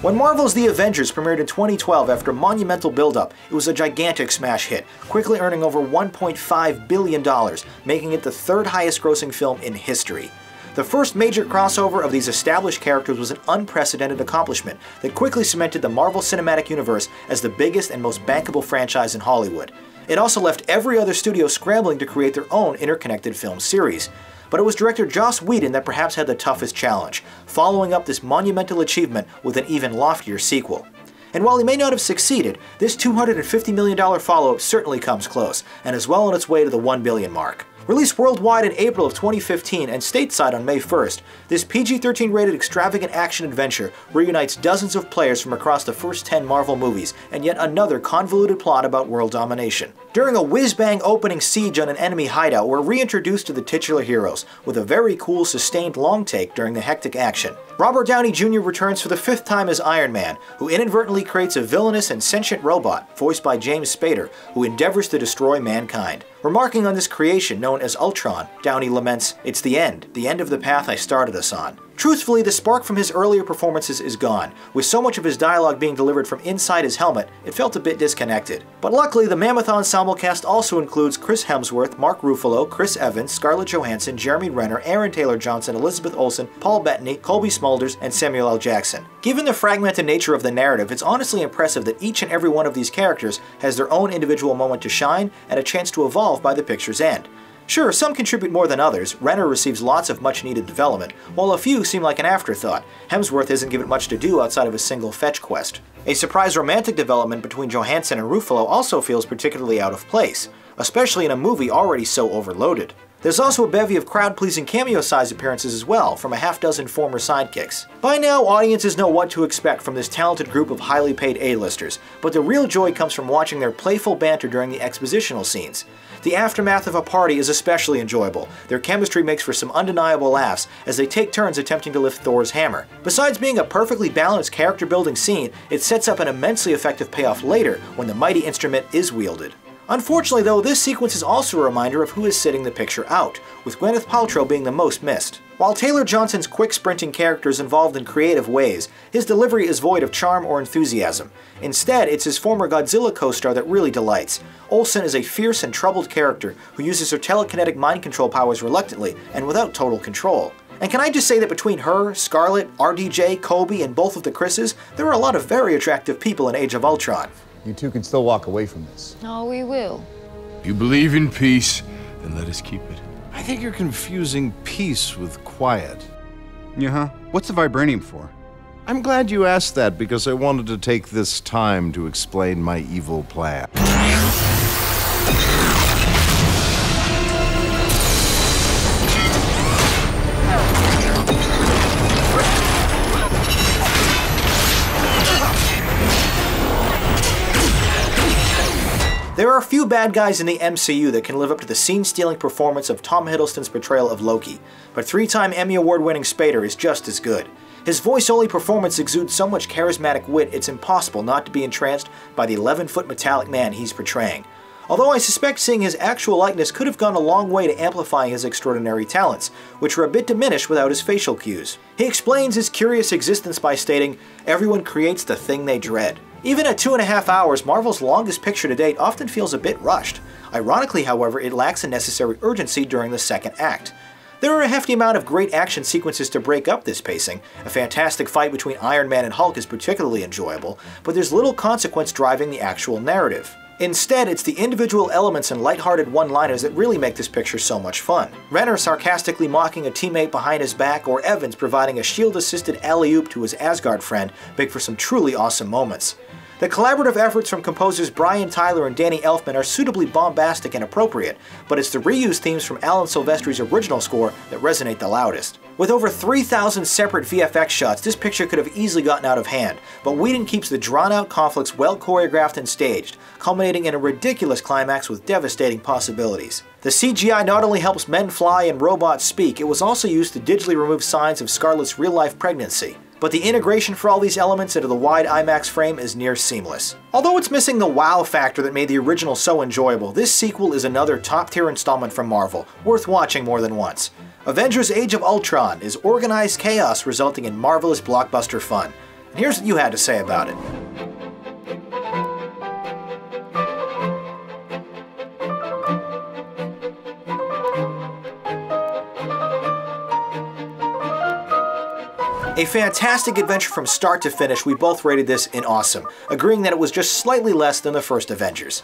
When Marvel's The Avengers premiered in 2012 after a monumental build-up, it was a gigantic smash hit, quickly earning over $1.5 billion, making it the third highest grossing film in history. The first major crossover of these established characters was an unprecedented accomplishment that quickly cemented the Marvel Cinematic Universe as the biggest and most bankable franchise in Hollywood. It also left every other studio scrambling to create their own interconnected film series. But it was director Joss Whedon that perhaps had the toughest challenge, following up this monumental achievement with an even loftier sequel. And while he may not have succeeded, this $250 million follow-up certainly comes close, and is well on its way to the $1 billion mark. Released worldwide in April of 2015 and stateside on May 1st, this PG-13 rated extravagant action adventure reunites dozens of players from across the first 10 Marvel movies and yet another convoluted plot about world domination. During a whiz-bang opening siege on an enemy hideout, we're reintroduced to the titular heroes, with a very cool sustained long take during the hectic action. Robert Downey Jr. returns for the 5th time as Iron Man, who inadvertently creates a villainous and sentient robot, voiced by James Spader, who endeavors to destroy mankind. Remarking on this creation known as Ultron, Downey laments, "It's the end of the path I started us on." Truthfully, the spark from his earlier performances is gone. With so much of his dialogue being delivered from inside his helmet, it felt a bit disconnected. But luckily, the mammoth ensemble cast also includes Chris Hemsworth, Mark Ruffalo, Chris Evans, Scarlett Johansson, Jeremy Renner, Aaron Taylor-Johnson, Elizabeth Olsen, Paul Bettany, Colby Smulders, and Samuel L. Jackson. Given the fragmented nature of the narrative, it's honestly impressive that each and every one of these characters has their own individual moment to shine and a chance to evolve by the picture's end. Sure, some contribute more than others. Renner receives lots of much-needed development, while a few seem like an afterthought. Hemsworth isn't given much to do outside of a single fetch quest. A surprise romantic development between Johansson and Ruffalo also feels particularly out of place, especially in a movie already so overloaded. There's also a bevy of crowd-pleasing cameo-sized appearances as well, from a half-dozen former sidekicks. By now, audiences know what to expect from this talented group of highly paid A-listers, but the real joy comes from watching their playful banter during the expositional scenes. The aftermath of a party is especially enjoyable. Their chemistry makes for some undeniable laughs as they take turns attempting to lift Thor's hammer. Besides being a perfectly balanced character-building scene, it sets up an immensely effective payoff later when the mighty instrument is wielded. Unfortunately though, this sequence is also a reminder of who is sitting the picture out, with Gwyneth Paltrow being the most missed. While Taylor-Johnson's quick sprinting character is involved in creative ways, his delivery is void of charm or enthusiasm. Instead, it's his former Godzilla co-star that really delights. Olsen is a fierce and troubled character who uses her telekinetic mind control powers reluctantly and without total control. And can I just say that between her, Scarlett, RDJ, Kobe, and both of the Chris's, there are a lot of very attractive people in Age of Ultron. You two can still walk away from this. Oh, we will. If you believe in peace, then let us keep it. I think you're confusing peace with quiet. Yeah-huh. What's the vibranium for? I'm glad you asked that because I wanted to take this time to explain my evil plan. There are a few bad guys in the MCU that can live up to the scene-stealing performance of Tom Hiddleston's portrayal of Loki, but 3-time Emmy Award-winning Spader is just as good. His voice-only performance exudes so much charismatic wit it's impossible not to be entranced by the 11-foot metallic man he's portraying. Although I suspect seeing his actual likeness could have gone a long way to amplifying his extraordinary talents, which were a bit diminished without his facial cues. He explains his curious existence by stating, "Everyone creates the thing they dread." Even at 2.5 hours, Marvel's longest picture to date often feels a bit rushed. Ironically, however, it lacks the necessary urgency during the second act. There are a hefty amount of great action sequences to break up this pacing. A fantastic fight between Iron Man and Hulk is particularly enjoyable, but there's little consequence driving the actual narrative. Instead, it's the individual elements and lighthearted one-liners that really make this picture so much fun. Renner sarcastically mocking a teammate behind his back, or Evans providing a shield-assisted alley-oop to his Asgard friend make for some truly awesome moments. The collaborative efforts from composers Brian Tyler and Danny Elfman are suitably bombastic and appropriate, but it's the reused themes from Alan Silvestri's original score that resonate the loudest. With over 3,000 separate VFX shots, this picture could have easily gotten out of hand, but Whedon keeps the drawn-out conflicts well choreographed and staged, culminating in a ridiculous climax with devastating possibilities. The CGI not only helps men fly and robots speak, it was also used to digitally remove signs of Scarlett's real-life pregnancy. But the integration for all these elements into the wide IMAX frame is near seamless. Although it's missing the wow factor that made the original so enjoyable, this sequel is another top-tier installment from Marvel, worth watching more than once. Avengers Age of Ultron is organized chaos resulting in marvelous blockbuster fun. And here's what you had to say about it. A fantastic adventure from start to finish. We both rated this in awesome, agreeing that it was just slightly less than the first Avengers.